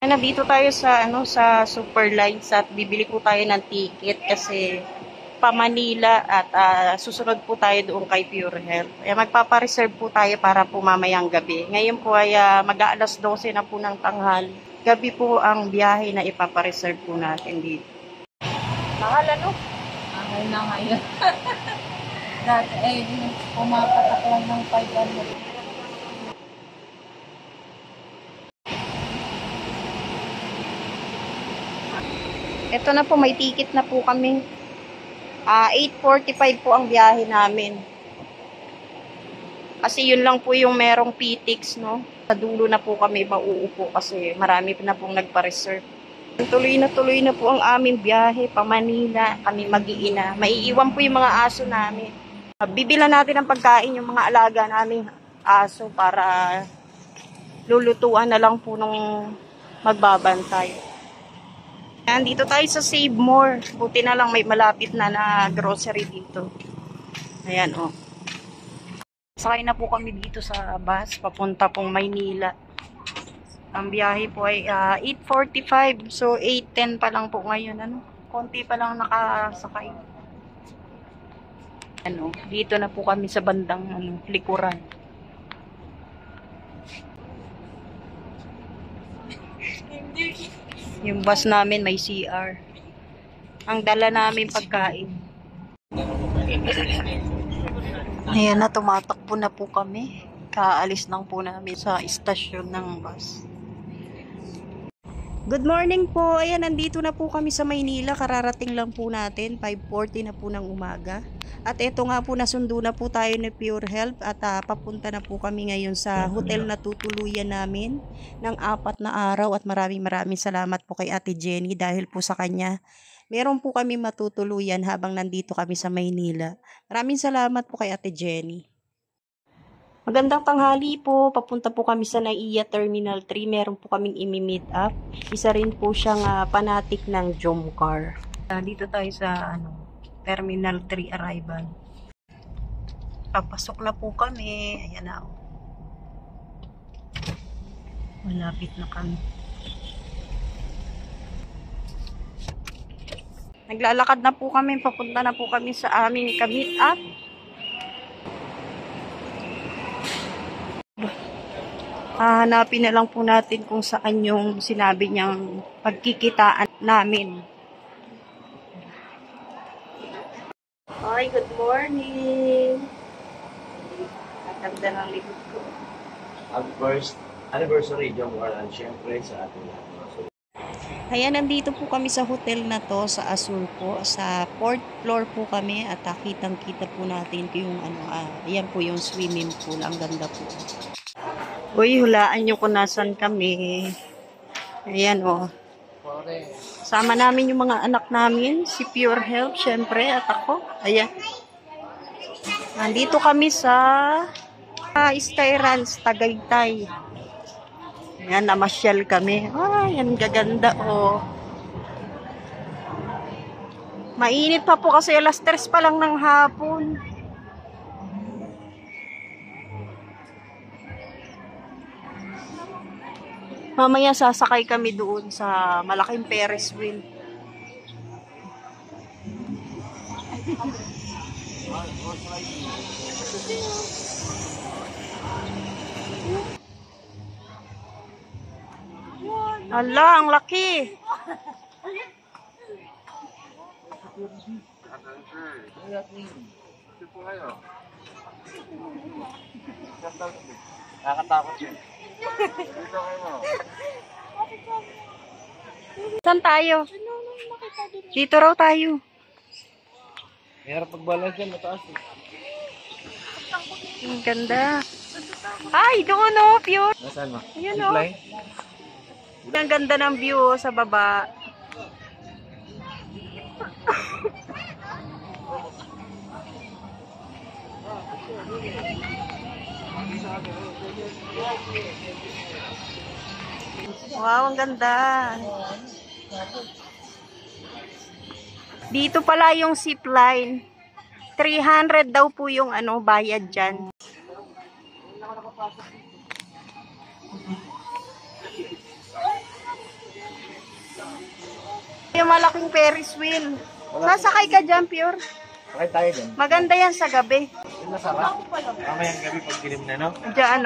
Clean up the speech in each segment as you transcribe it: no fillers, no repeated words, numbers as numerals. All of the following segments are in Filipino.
Nandito tayo sa sa Superlines at bibili po tayo ng ticket kasi pa Manila at susunod po tayo doon kay Pure Health. Kaya magpapa-reserve po tayo para po mamayang gabi. Ngayon po ay mag-aalas 12 na po ng tanghali. Gabi po ang biyahe na ipapa-reserve po natin dito. Mahal ano? Mahal na ngayon. Dati pumapatak lang ng 500. Ito na po, may ticket na po kami. 8:45 po ang biyahe namin. Kasi yun lang po yung merong PTX, no? Sa dulo na po kami mauupo kasi marami na pong nagpa-reserve. Tuloy na po ang aming biyahe pa Manila. Kami mag-iina. Maiiwan po yung mga aso namin. Bibilan natin ng pagkain yung mga alaga naming aso para lulutuan na lang po nung magbabantay. Dito tayo sa Save More. Buti na lang may malapit na grocery dito. Ayan o. Sakay na po kami dito sa bus. Papunta pong Maynila. Ang biyahe po ay 8:45. So 8:10 pa lang po ngayon. Konti pa lang nakasakay. Dito na po kami sa bandang likuran. Yung bus namin may CR. Ang dala namin pagkain. Ayan na, tumatakbo na po kami. Kaalis lang po namin sa istasyon ng bus. Good morning po. Ayan, nandito na po kami sa Maynila. Kararating lang po natin. 5:40 na po ng umaga. At eto nga po, nasundo na po tayo ni Pure Health at papunta na po kami ngayon sa hotel na tutuluyan namin ng 4 na araw at maraming salamat po kay Ate Jenny dahil po sa kanya meron po kami matutuluyan habang nandito kami sa Maynila. Maraming salamat po kay Ate Jenny. Magandang tanghali po. Papunta po kami sa NAIA Terminal 3. Meron po kaming imi-meet up. Isa rin po siyang fanatic ng Jomcar. Dito tayo sa Terminal 3 arrival. Papasok na po kami. Ayan na. Malapit na kami. Naglalakad na po kami. Papunta na po kami sa aming ka-meet up. Hanapin na lang po natin kung saan yung sinabi niyang pagkikitaan namin. Hi, good morning. Ganda ng likod ko. First anniversary, Jomcar, and syempre sa ating lahat. Ayan, nandito po kami sa hotel na to, sa Azul po. Sa 4th floor po kami at kitang-kita po natin yung ayan po yung swimming pool. Ang ganda po. Uy, hulaan nyo kung nasan kami. Ayan o. Sama namin yung mga anak namin, si Pure Health, syempre, at ako. Ayan. Nandito kami sa Skyrans, Tagaytay. Ayan, namasyal kami. Ay, ang gaganda o. Mainit pa po kasi alas 3 pa lang ng hapon. Mamaya sasakay kami doon sa malaking Ferris wheel. Hala, ang laki. Nakakatakot yun. Saan tayo? Dito raw tayo. Mayroon pagbalag yan, mataas eh. Ang ganda. Ay, doon o, Pure. Nasaan mo? Ayun o. Ang ganda ng view sa baba. Wow, ang ganda. Dito pala yung zipline. 300 daw po yung bayad dyan. yung malaking Ferris wheel. Sasakay ka dyan, Pure. Sakay tayo dyan. Maganda yan sa gabi. Masarap. Mamayang gabi pag dilim na, no? Diyan,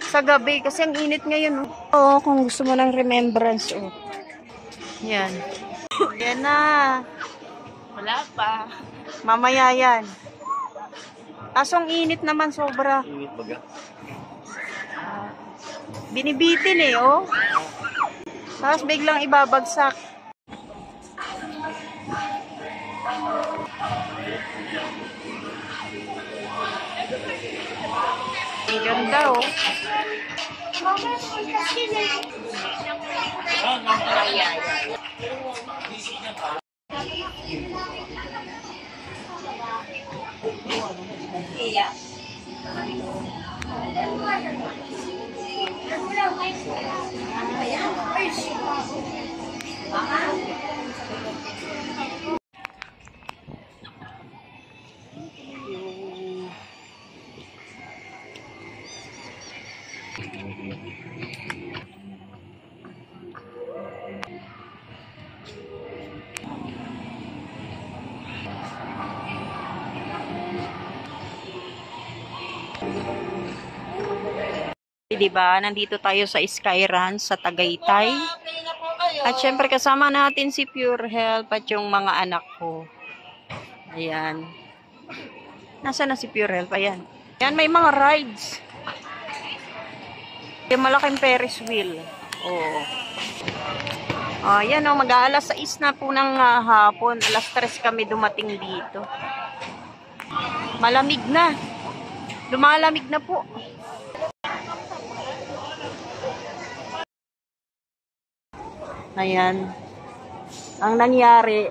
sa gabi, kasi ang init ngayon, Oo, kung gusto mo ng remembrance, Yan. Yan na. Wala pa. Mamaya yan. Kaso ang init naman sobra. Init baga. Binibitin Tapos biglang ibabagsak. Ang ganda, Diba? Nandito tayo sa Skyran sa Tagaytay. At syempre kasama natin si Pure Health at yung mga anak ko. Ayan. Nasaan na si Pure Health? Ayan. Ayan, may mga rides. Yung malaking Ferris wheel. Ayan mag-aalas 6 na po ng hapon. Alas 3 kami dumating dito. Malamig na. Lumalamig na po. Ayan. Ang nangyari,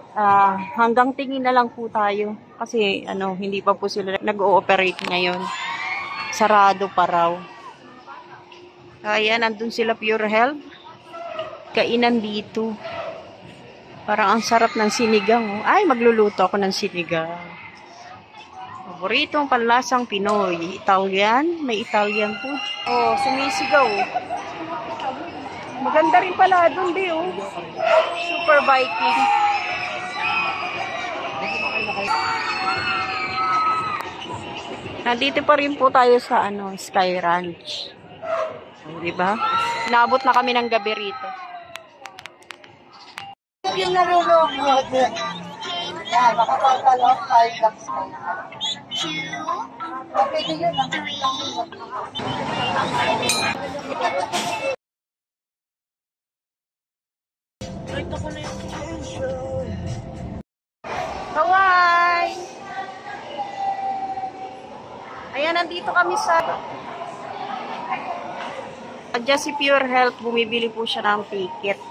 hanggang tingin na lang po tayo. Kasi, hindi pa po sila nag-ooperate ngayon. Sarado pa raw. Ayan, nandun sila Pure Health. Kainan dito. Parang ang sarap ng sinigang. Ay, magluluto ako ng sinigang. Paboritong panlasang Pinoy. Italian. May Italian food. Sumisigaw. Maganda rin pala doon, Super Viking. Nandito pa rin po tayo sa Sky Ranch. Diba? Inabot na kami ng gabi rito. Yung nalulungkot. Yan, makapagkalong 5 lakhs na. Okay, yun. Hawaii! Ayan, nandito kami sa Adya si Pure Health, bumibili po siya ng ticket.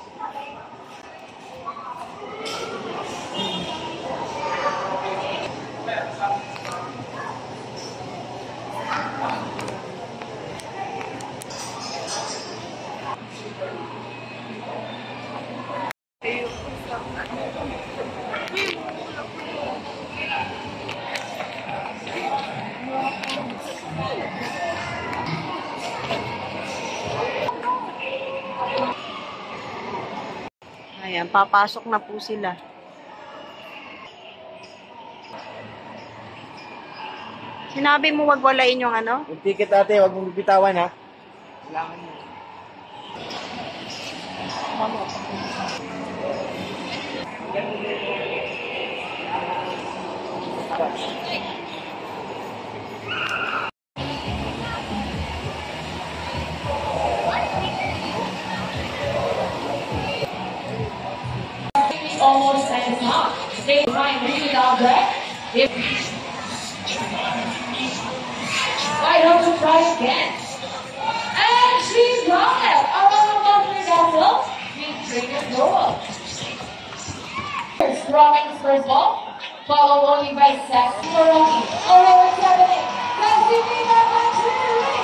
Ayan, papasok na po sila. Sinabi mo wag walain yung Yung ticket ate, wag mong bibitawan ha. Kailangan mo. Almost time is up. Stay fine, really down there. Why don't you try again? And she's got it. Around the vessel, we bring it forward. Strong first ball, followed only by Saxon Moroni. Over 7. Casimira Manchuri.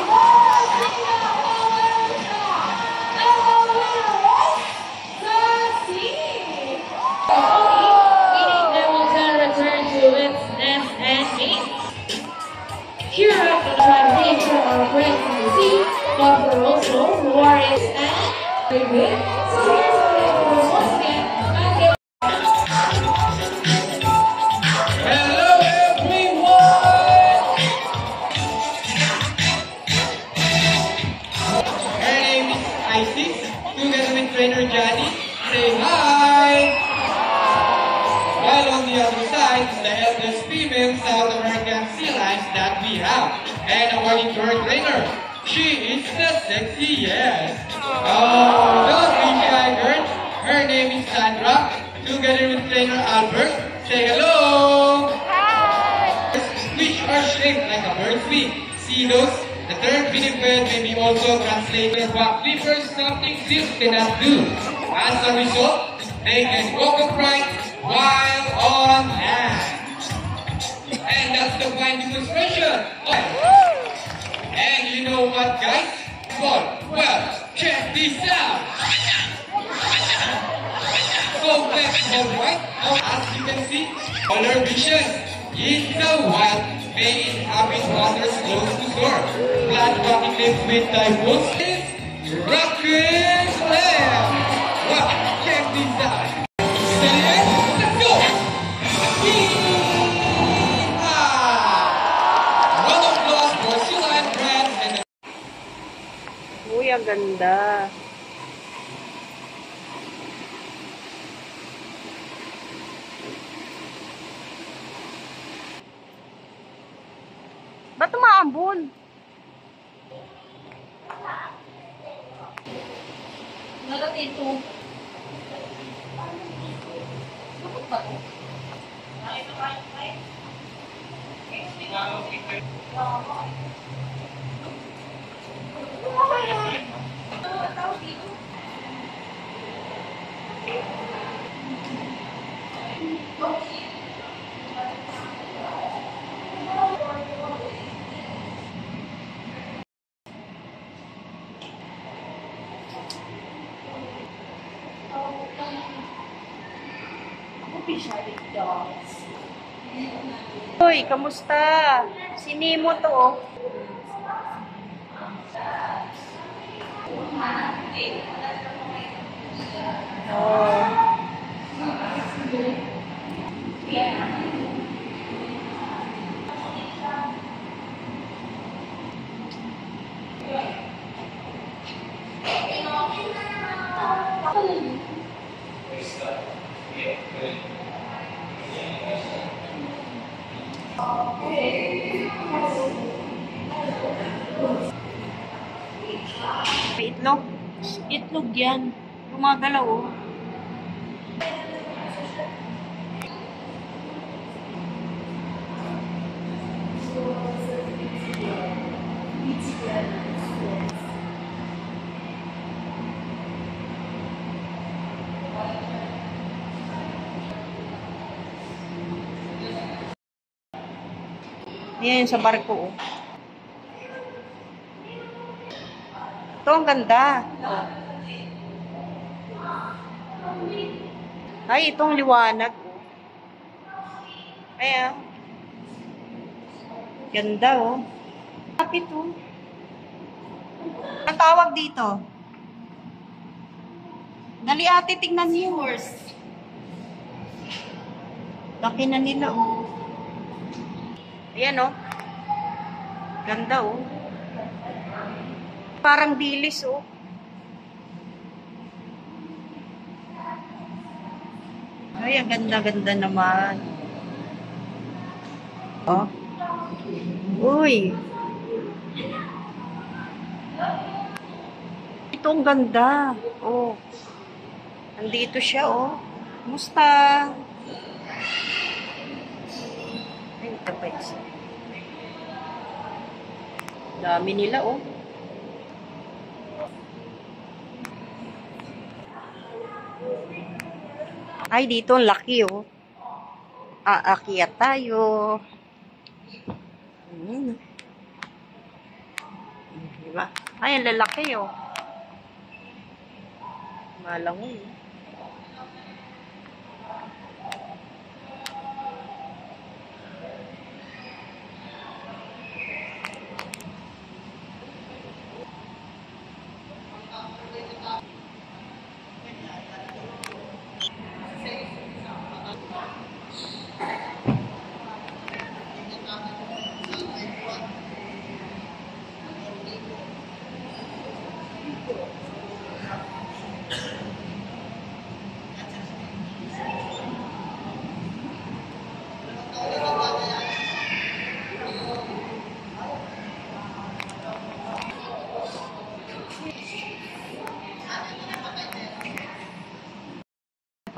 Here are the translation of Prince and the Sea, but for also Warriors and David. So here's the once again. 6, together with trainer Johnny. Say hi! While on the other side is the eldest female South American sea lions that we have. And according to her trainer, she is the sexiest. Oh, don't be shy, girl. Her name is Sandra. Together with trainer Albert. Say hello! Which are shaped like a bird's wing. See those? The term piniped may be also translated as what flippers something silk cannot do. As a result, they can walk upright while on land. And that's the finding expression. And you know what, guys? Well, check this out. So flexible, right? As you can see, color vision in the wild may inhabit waters close to shore. Flat rocky cliffs with typhoons is rocket land. Well, check this out. Steady, let's go! Yeehaw! Round of applause for Sea Lion Brand and the Uy, ang ganda. Ba't umaambon? Nagat ito. Bakit ba ito? Uy, kamusta? Si Nemo to, oh. Oh. May itlog. Itlog yan. Gumagalaw, oh. Ayan, sa barko, oh. Ito, ang ganda. Ay, itong liwanag, oh. Ayan. Ganda, oh. Kapit, oh. Ang tawag dito? Dali, ate, tingnan niyo. Laki na nila, oh. Ayan, oh. Ganda, oh. Parang dilis, oh. Ay, ang ganda-ganda naman. Oh. Uy. Ito ang ganda. Oh. Nandito siya, oh. Kumusta? Ay, ito pa isa. Dami nila, oh. Ay, dito ang laki, oh. Aakyat tayo. Diba? Ay, ang lalaki, oh. Malangoy, oh.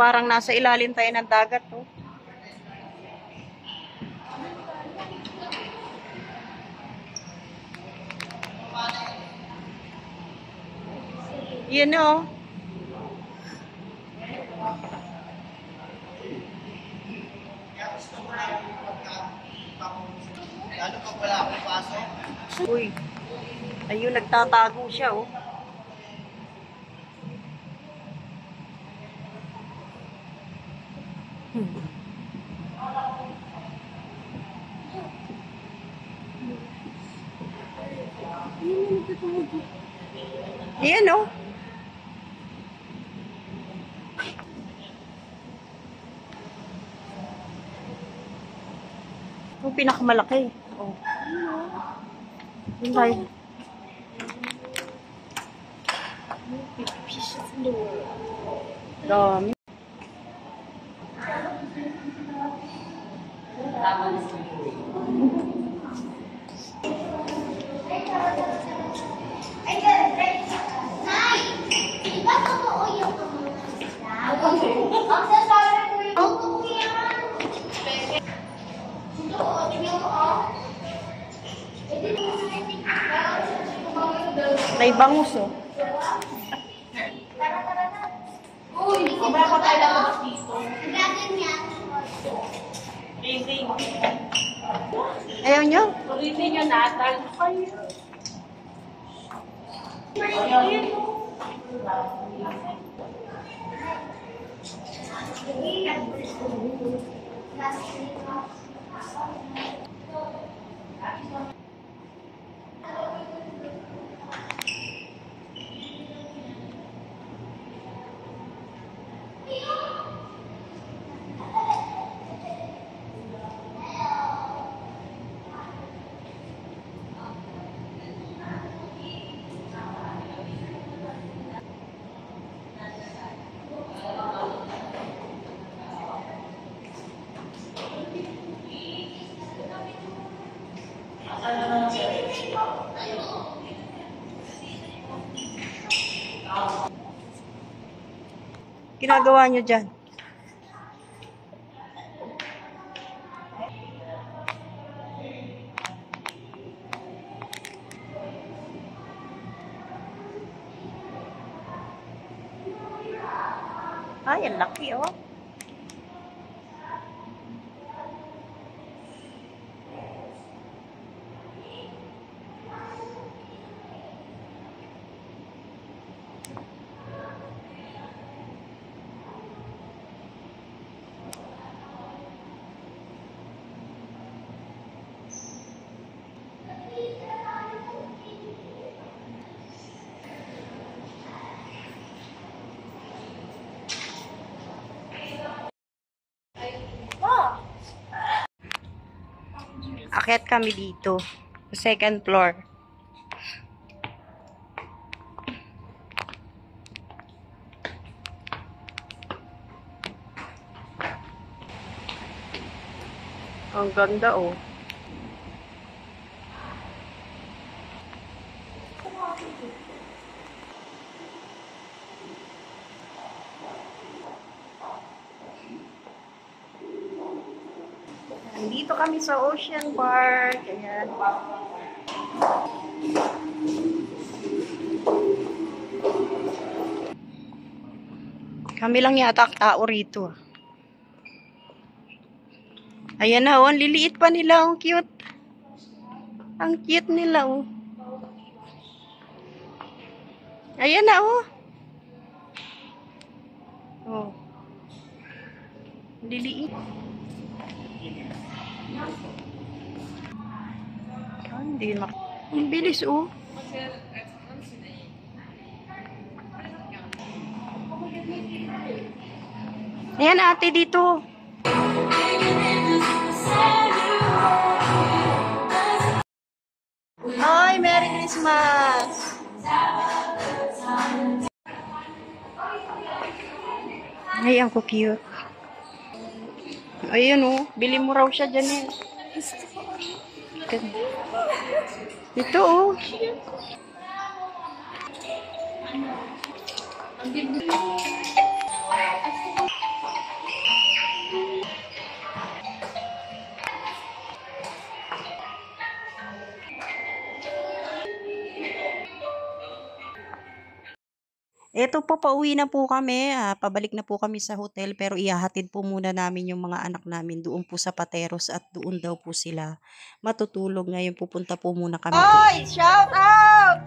parang nasa ilalim tayo ng dagat, oh. Yan, oh. Lalo pag wala akong pasok. Uy. Ayun, nagtatago siya, oh. Ayan, oh. Yung pinakamalaki. Oh. Yun tayo. Dami. Ang sasabi ko yung totoo yan. Totoo, tingnan mo ah. May bangus, oh. Uy, Mamaya pa tayo labas dito. gaganyan. Ring. Ayaw nyo? Ulitin nyo natal. Ginagawa nyo dyan? Ay, ang laki, oh. Akyat kami dito. Sa second floor. Ang ganda, oh. Nandito kami sa Ocean Park. Ayan. Kami lang yata ang tao rito. Ayan na, oh. Ang liliit pa nila. Ang cute. Ang cute nila, oh. Ayan na, oh. Oh. Liliit. Hindi mak... Ang bilis, oh. Ayan, ate, dito. Ay, Merry Christmas! Ay, ang cute. Ayan, oh. Bili mo raw siya dyan, eh. Ito, oh. Eto po, pauwi na po kami. Pabalik na po kami sa hotel pero ihahatid po muna namin yung mga anak namin doon po sa Pateros at doon daw po sila matutulog. Ngayon pupunta po muna kami. Oy! Shout out!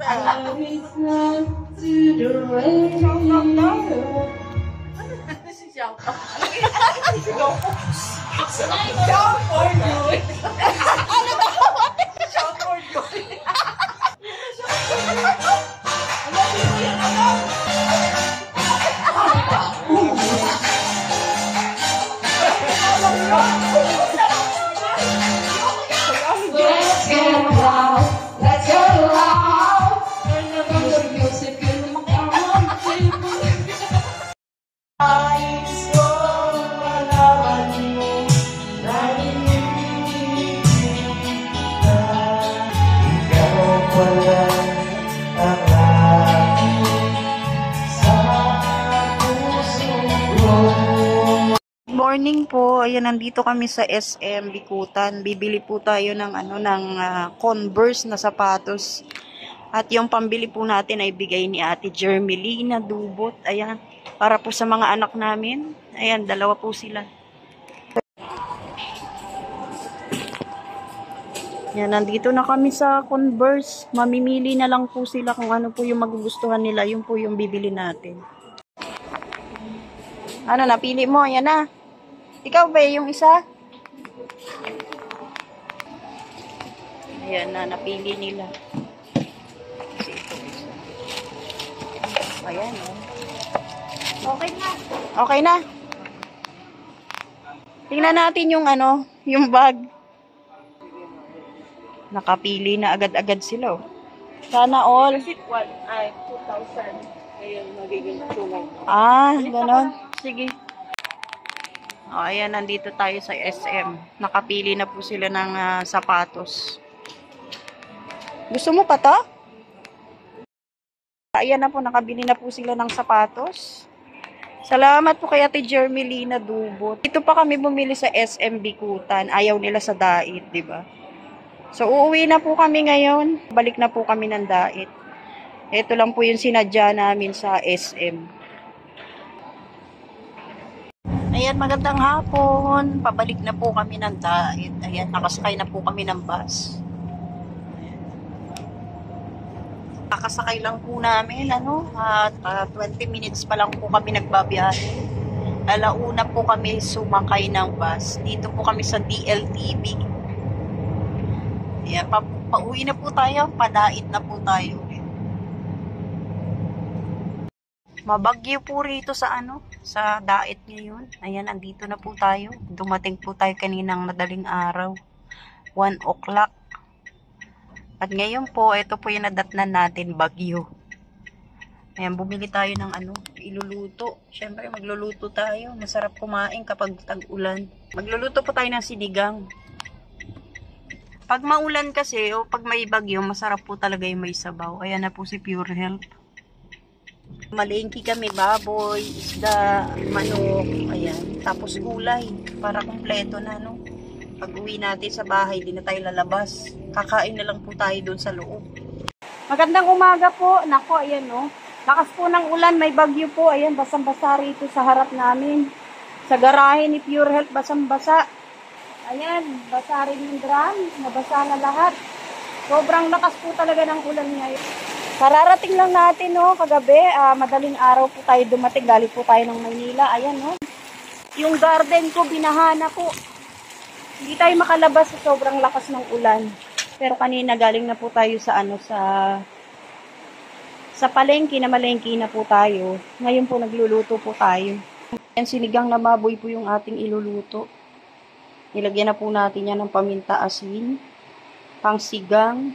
Let's get loud. Let's get loud. Turn the music in the Morning po. Ayan, nandito kami sa SM Bikutan. Bibili po tayo ng Converse na sapatos. At yung pambili po natin ay bigay ni Ate Jermelina Dubot. Ayan, para po sa mga anak namin. Ayan, dalawa po sila. Yan, nandito na kami sa Converse. Mamimili na lang po sila kung ano po yung magugustuhan nila. Yun po yung bibili natin. Ano, napili mo? Yan na. Ikaw ba yung isa? Ayan na, napili nila. Kasi ito isa. Ayan, oh. Okay na. Okay na. Tingnan natin yung yung bag. Nakapili na agad-agad sila, oh. Sana all. Kasi 2,000. Ngayon, magiging 2,000. Ganon. Sige. O, ayan, nandito tayo sa SM. Nakapili na po sila ng sapatos. Gusto mo pa to? Ayan na po, nakabili na po sila ng sapatos. Salamat po kay Ate Jermelina Dubot. Dito pa kami bumili sa SM Bikutan. Ayaw nila sa Dait, di ba? So, uuwi na po kami ngayon. Balik na po kami ng Dait. Ito lang po yung sinadya namin sa SM. Ayan, magandang hapon. Pabalik na po kami ng Dait. Ayan, nakasakay na po kami ng bus. Kakasakay lang po namin, at 20 minutes pa lang po kami nagbabiyahe. Alauna po kami sumakay ng bus. Dito po kami sa DLTV. Ayan, pauwi na po tayo. Padait na po tayo. Mabagyo po rito sa sa Dait ngayon. Ayan, andito na po tayo. Dumating po tayo kaninang madaling araw. 1 o'clock. At ngayon po, ito po yung nadatnan natin, bagyo. Ayan, bumili tayo ng iluluto. Siyempre, magluluto tayo. Masarap kumain kapag tag-ulan. Magluluto po tayo ng sinigang. Pag maulan kasi, o pag may bagyo, masarap po talaga yung may sabaw. Ayan na po si Pure Health. Malengki kami, baboy, isda, manok, ayan. Tapos gulay, para kumpleto na, Pag uwi natin sa bahay, di na tayo lalabas. Kakain na lang po tayo doon sa loob. Magandang umaga po. Nako, ayan, lakas po ng ulan, may bagyo po. Ayan, basang-basa rito sa harap namin. Sa garahe ni Pure Health, basang-basa. Ayan, basa rin yung drum, nabasa na lahat. Sobrang lakas po talaga ng ulan ngayon. Kararating lang natin, kagabi, madaling araw po tayo dumating, galing po tayo ng Maynila. Ayan, yung garden ko, binahana po. Hindi tayo makalabas sa sobrang lakas ng ulan. Pero kanina galing na po tayo sa sa palengke, na malengke na po tayo. Ngayon po nagluluto po tayo. Yan, sinigang na baboy po yung ating iluluto. Nilagyan na po natin yan ng paminta, asin, pangsigang.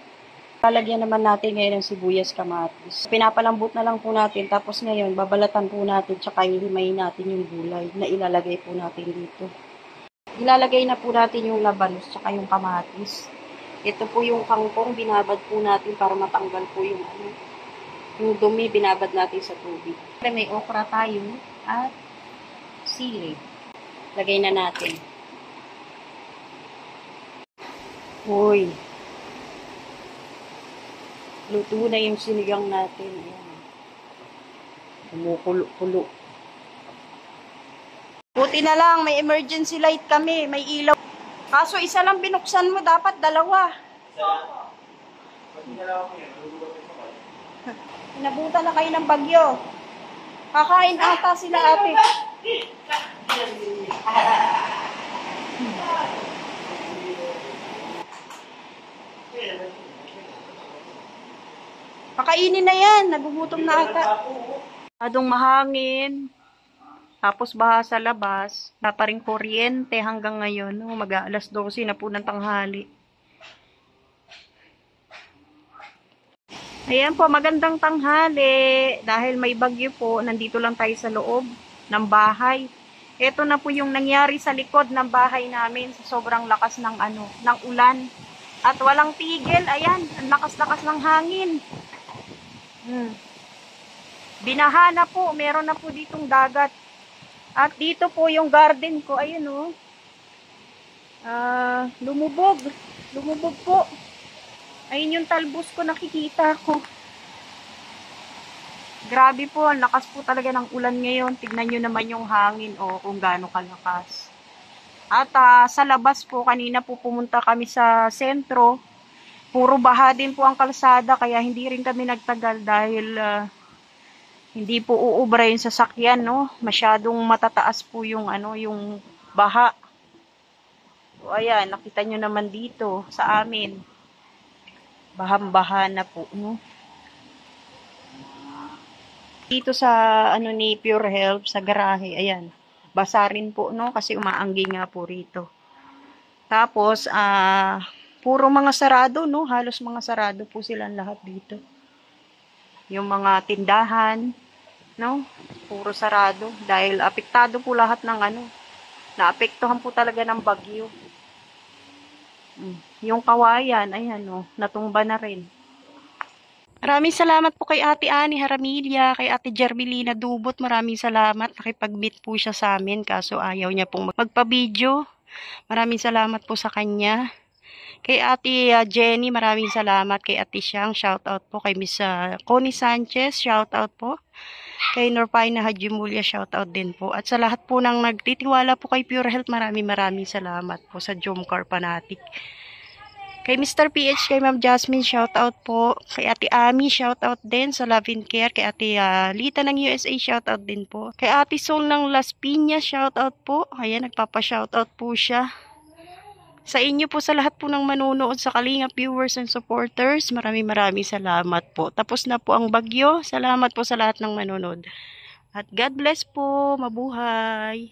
Lalagyan naman natin ngayon ng sibuyas, kamatis. Pinapalambot na lang po natin. Tapos ngayon, babalatan po natin tsaka hihimayin natin yung gulay na ilalagay po natin dito. Ilalagay na po natin yung labanos tsaka yung kamatis. Ito po yung kangkong, binabad po natin para matanggal po yung yung dumi, binabad natin sa tubig. May okra tayo at sili. Lagay na natin. Uy. Luto na yung sinigang natin. Ayan. Kumukulo-kulo. Buti na lang, may emergency light kami, may ilaw. Kaso isa lang binuksan mo, dapat dalawa. Inabutan na kayo ng bagyo. Kakain ata sila ate. Kakainin na yan, nagugutom na ata. Adong mahangin. Tapos baha sa labas. Wala pa rin kuryente hanggang ngayon. Mag-aalas 12 na po ng tanghali. Ayan po, magandang tanghali. Dahil may bagyo po, nandito lang tayo sa loob ng bahay. Ito na po yung nangyari sa likod ng bahay namin sa sobrang lakas ng ng ulan. At walang tigil. Ayan, ang lakas-lakas ng hangin. Binaha na po, meron na po ditong dagat. At dito po yung garden ko, ayun oh. Lumubog po. Ayun yung talbos ko, nakikita ko. Grabe po, ang lakas po talaga ng ulan ngayon. Tignan nyo naman yung hangin kung gaano kalakas. At sa labas po, kanina po pumunta kami sa sentro. Puro baha din po ang kalsada, kaya hindi rin kami nagtagal dahil hindi po uubra yung sasakyan, no? Masyadong matataas po yung yung baha. O ayan, nakita nyo naman dito sa amin. Bahang-baha na po, no? Dito sa ni Pure Health sa garahe, ayan. Basa rin po, no? Kasi umaanggi nga po rito. Tapos puro mga sarado, no? Halos mga sarado po silang lahat dito. Yung mga tindahan, no? Puro sarado. Dahil apektado po lahat ng naapektuhan po talaga ng bagyo. Yung kawayan, ayan, no? Natumba na rin. Maraming salamat po kay Ate Ani Haramilya, kay Ate Jermelina Dubot. Maraming salamat. Nakipag-meet po siya sa amin, kaso ayaw niya pong magpa-video. Maraming salamat po sa kanya. Kay Ate Jenny, maraming salamat. Kay Ate Siang, shout out po. Kay Miss Connie Sanchez, shout out po. Kay Norpaina Hajimulia, shout out din po. At sa lahat po ng nagtitiwala po kay Pure Health, maraming salamat po sa Jomcar Fanatic. Kay Mr. PH, kay Ma'am Jasmine, shout out po. Kay Ate Ami, shout out din sa Love and Care. Kay Ate Lita ng USA, shout out din po. Kay Ate Sol ng Las Piñas, shout out po. Ayan, nagpapa-shout out po siya. Sa inyo po, sa lahat po ng manunood sa Kalinga viewers and supporters, maraming salamat po. Tapos na po ang bagyo. Salamat po sa lahat ng manunood. At God bless po. Mabuhay.